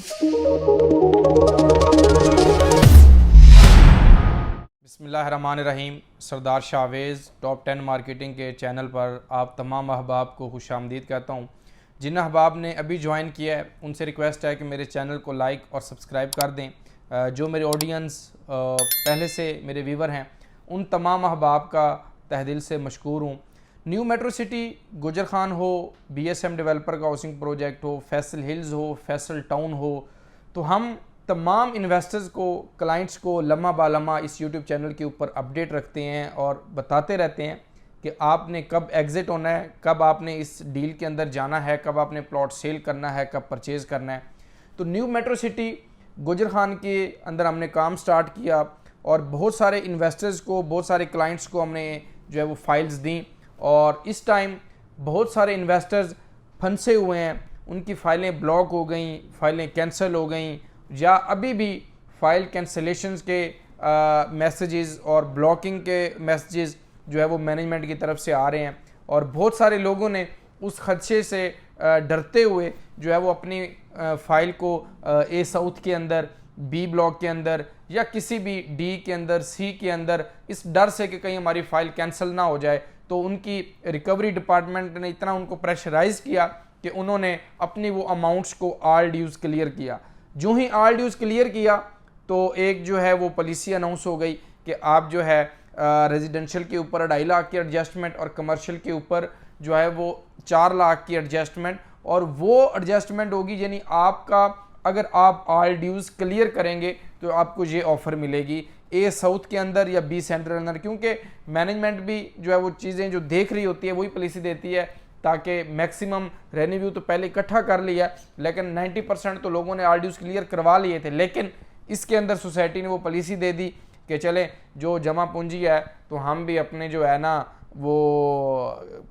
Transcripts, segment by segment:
बिस्मिल्लाहिर्रहमानिर्रहीम। सरदार Shahvez top 10 marketing के channel पर आप तमाम अहबाब को खुशामदीद कहता हूँ। जिन अहबाब ने अभी ज्वाइन किया है उनसे रिक्वेस्ट है कि मेरे चैनल को लाइक और सब्सक्राइब कर दें। जो मेरे ऑडियंस पहले से मेरे व्यूवर हैं उन तमाम अहबाब का तहदिल से मशकूर हूँ। न्यू मेट्रो सिटी गुजर खान हो, BSM डेवलपर का हाउसिंग प्रोजेक्ट हो, फैसल हिल्स हो, फैसल टाउन हो, तो हम तमाम इन्वेस्टर्स को, क्लाइंट्स को लम्हा बालम्हा इस यूट्यूब चैनल के ऊपर अपडेट रखते हैं और बताते रहते हैं कि आपने कब एग्ज़िट होना है, कब आपने इस डील के अंदर जाना है, कब आपने प्लॉट सेल करना है, कब परचेज़ करना है। तो न्यू मेट्रो सिटी गुजर खान के अंदर हमने काम स्टार्ट किया और बहुत सारे इन्वेस्टर्स को, बहुत सारे क्लाइंट्स को हमने जो है वो फाइल्स दी और इस टाइम बहुत सारे इन्वेस्टर्स फंसे हुए हैं, उनकी फ़ाइलें ब्लॉक हो गई, फ़ाइलें कैंसिल हो गई या अभी भी फ़ाइल कैंसलेशंस के मैसेजेस और ब्लॉकिंग के मैसेजेस जो है वो मैनेजमेंट की तरफ से आ रहे हैं और बहुत सारे लोगों ने उस खदशे से डरते हुए जो है वो अपनी फ़ाइल को A साउथ के अंदर, B ब्लॉक के अंदर या किसी भी D के अंदर, C के अंदर, इस डर से कि कहीं हमारी फ़ाइल कैंसिल ना हो जाए, तो उनकी रिकवरी डिपार्टमेंट ने इतना उनको प्रेशराइज़ किया कि उन्होंने अपनी वो अमाउंट्स को ऑल ड्यूज़ क्लियर किया। जो ही ऑल ड्यूज़ क्लियर किया तो एक जो है वो पॉलिसी अनाउंस हो गई कि आप जो है रेजिडेंशियल के ऊपर 2.5 लाख की एडजस्टमेंट और कमर्शियल के ऊपर जो है वो 4 लाख की एडजस्टमेंट, और वो एडजस्टमेंट होगी यानी आपका अगर आप ऑल ड्यूज़ क्लियर करेंगे तो आपको ये ऑफ़र मिलेगी A साउथ के अंदर या B सेंट्रल के अंदर, क्योंकि मैनेजमेंट भी जो है वो चीज़ें जो देख रही होती है वही पॉलिसी देती है ताकि मैक्सिमम रेवेन्यू तो पहले इकट्ठा कर लिया, लेकिन 90% तो लोगों ने ऑल ड्यूज़ क्लियर करवा लिए थे, लेकिन इसके अंदर सोसाइटी ने वो पॉलिसी दे दी कि चले जो जमा पूंजी है तो हम भी अपने जो है ना वो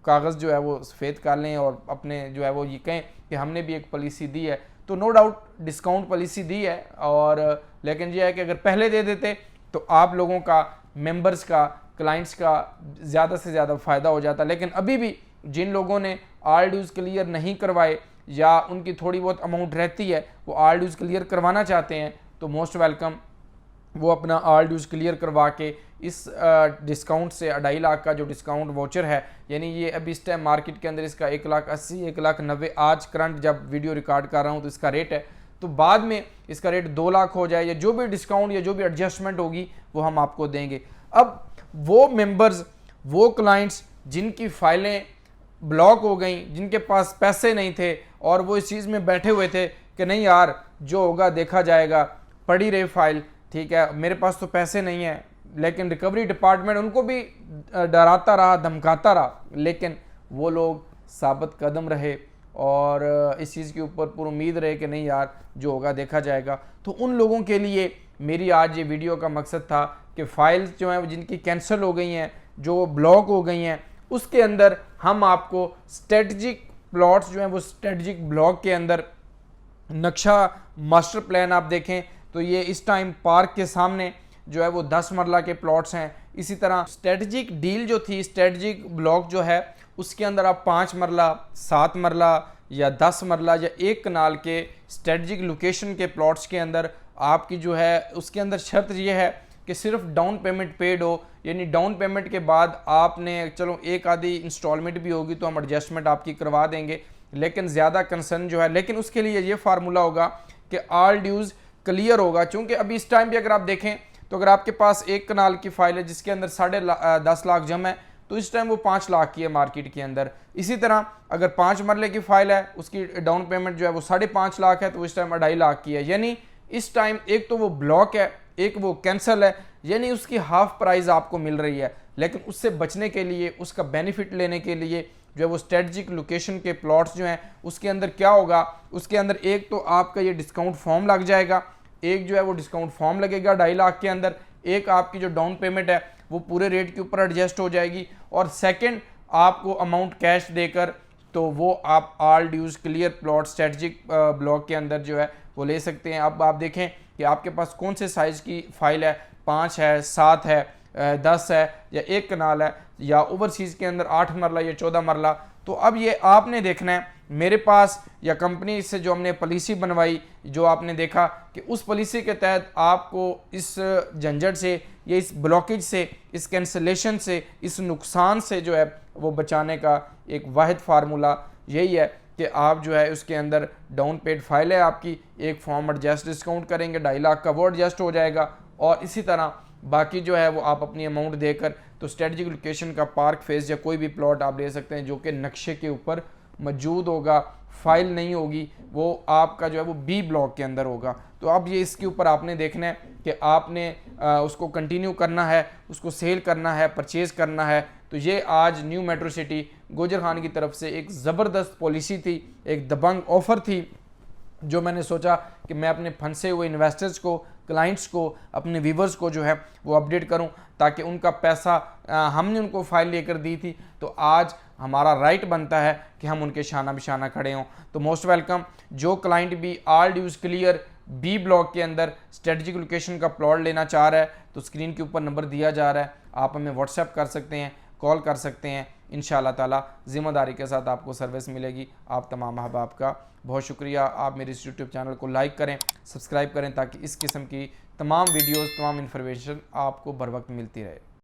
कागज़ जो है वो सफ़ेद कर लें और अपने जो है वो ये कहें कि हमने भी एक पॉलिसी दी है। तो नो डाउट डिस्काउंट पॉलिसी दी है, और लेकिन ये है कि अगर पहले दे देते तो आप लोगों का, मेंबर्स का, क्लाइंट्स का ज़्यादा से ज़्यादा फ़ायदा हो जाता। लेकिन अभी भी जिन लोगों ने ऑल ड्यूज़ क्लियर नहीं करवाए या उनकी थोड़ी बहुत अमाउंट रहती है वो ऑल ड्यूज़ क्लियर करवाना चाहते हैं तो मोस्ट वेलकम, वो अपना ऑल ड्यूज़ क्लियर करवा के इस डिस्काउंट से 2.5 लाख का जो डिस्काउंट वाउचर है, यानी ये अभी इस टाइम मार्केट के अंदर इसका 1,80,000 1,90,000 आज करंट जब वीडियो रिकॉर्ड कर रहा हूँ तो इसका रेट है, तो बाद में इसका रेट 2 लाख हो जाए या जो भी डिस्काउंट या जो भी एडजस्टमेंट होगी वो हम आपको देंगे। अब वो मेंबर्स, वो क्लाइंट्स जिनकी फ़ाइलें ब्लॉक हो गई, जिनके पास पैसे नहीं थे और वो इस चीज़ में बैठे हुए थे कि नहीं यार जो होगा देखा जाएगा, पड़ी रही फाइल, ठीक है मेरे पास तो पैसे नहीं है, लेकिन रिकवरी डिपार्टमेंट उनको भी डराता रहा, धमकाता रहा, लेकिन वो लोग साबित कदम रहे और इस चीज़ के ऊपर पूरी उम्मीद रहे कि नहीं यार जो होगा देखा जाएगा। तो उन लोगों के लिए मेरी आज ये वीडियो का मकसद था कि फ़ाइल्स जो हैं जिनकी कैंसिल हो गई हैं, जो ब्लॉक हो गई हैं, उसके अंदर हम आपको स्ट्रेटजिक प्लॉट्स जो हैं वो स्ट्रेटजिक ब्लॉक के अंदर नक्शा मास्टर प्लान आप देखें तो ये इस टाइम पार्क के सामने जो है वो 10 मरला के प्लॉट्स हैं। इसी तरह स्ट्रेटजिक डील जो थी, स्ट्रेटजिक ब्लॉक जो है उसके अंदर आप 5 मरला, 7 मरला या 10 मरला या 1 कनाल के स्ट्रेटजिक लोकेशन के प्लॉट्स के अंदर आपकी जो है उसके अंदर शर्त ये है कि सिर्फ डाउन पेमेंट पेड हो, यानी डाउन पेमेंट के बाद आपने चलो एक आधी इंस्टॉलमेंट भी होगी तो हम एडजस्टमेंट आपकी करवा देंगे, लेकिन ज़्यादा कंसर्न जो है, लेकिन उसके लिए ये फार्मूला होगा कि ऑल ड्यूज़ क्लियर होगा। चूँकि अभी इस टाइम भी अगर आप देखें तो अगर आपके पास 1 कनाल की फाइल है जिसके अंदर 10.5 लाख जमा है तो इस टाइम वो 5 लाख की है मार्केट के अंदर। इसी तरह अगर 5 मरले की फाइल है उसकी डाउन पेमेंट जो है वो 5.5 लाख है तो इस टाइम 2.5 लाख की है, यानी इस टाइम एक तो वो ब्लॉक है, एक वो कैंसिल है, यानी उसकी हाफ प्राइस आपको मिल रही है। लेकिन उससे बचने के लिए, उसका बेनिफिट लेने के लिए जो है वो स्ट्रेटजिक लोकेशन के प्लॉट्स जो हैं उसके अंदर क्या होगा, उसके अंदर एक तो आपका ये डिस्काउंट फॉर्म लग जाएगा, एक जो है वो डिस्काउंट फॉर्म लगेगा 2.5 लाख के अंदर, एक आपकी जो डाउन पेमेंट है वो पूरे रेट के ऊपर एडजस्ट हो जाएगी, और सेकंड आपको अमाउंट कैश देकर तो वो आप ऑल ड्यूज़ क्लियर प्लॉट स्ट्रेटजिक ब्लॉक के अंदर जो है वो ले सकते हैं। अब आप देखें कि आपके पास कौन से साइज़ की फ़ाइल है, 5 है, 7 है, 10 है या 1 कनाल है, या ओवरसीज़ के अंदर 8 मरला या 14 मरला, तो अब ये आपने देखना है, मेरे पास या कंपनी से जो हमने पॉलिसी बनवाई, जो आपने देखा कि उस पॉलिसी के तहत आपको इस झंझट से या इस ब्लॉकेज से, इस कैंसलेशन से, इस नुकसान से जो है वो बचाने का एक वाहिद फार्मूला यही है कि आप जो है उसके अंदर डाउन पेड फाइल है आपकी, एक फॉर्म एडजस्ट डिस्काउंट करेंगे, 2.5 लाख का वो एडजस्ट हो जाएगा, और इसी तरह बाकी जो है वो आप अपनी अमाउंट देकर तो स्ट्रेटजिक लोकेशन का पार्क फेस या कोई भी प्लॉट आप ले सकते हैं जो कि नक्शे के ऊपर मौजूद होगा, फाइल नहीं होगी, वो आपका जो है वो बी ब्लॉक के अंदर होगा। तो अब ये इसके ऊपर आपने देखना है कि आपने उसको कंटिन्यू करना है, उसको सेल करना है, परचेज़ करना है। तो ये आज न्यू मेट्रो सिटी गुजर खान की तरफ से एक ज़बरदस्त पॉलिसी थी, एक दबंग ऑफ़र थी, जो मैंने सोचा कि मैं अपने फंसे हुए इन्वेस्टर्स को, क्लाइंट्स को, अपने व्यूवर्स को जो है वो अपडेट करूं, ताकि उनका पैसा हमने उनको फाइल लेकर दी थी, तो आज हमारा राइट बनता है कि हम उनके शाना बिशाना खड़े हों। तो मोस्ट वेलकम, जो क्लाइंट भी all dues clear B block के अंदर स्ट्रेटजिक लोकेशन का प्लॉट लेना चाह रहा है तो स्क्रीन के ऊपर नंबर दिया जा रहा है, आप हमें व्हाट्सएप कर सकते हैं, कॉल कर सकते हैं। इंशाल्लाह ताला ज़िम्मेदारी के साथ आपको सर्विस मिलेगी। आप तमाम अहबाब का बहुत शुक्रिया। आप मेरे इस यूट्यूब चैनल को लाइक करें, सब्सक्राइब करें, ताकि इस किस्म की तमाम वीडियोस, तमाम इन्फॉर्मेशन आपको बर वक्त मिलती रहे।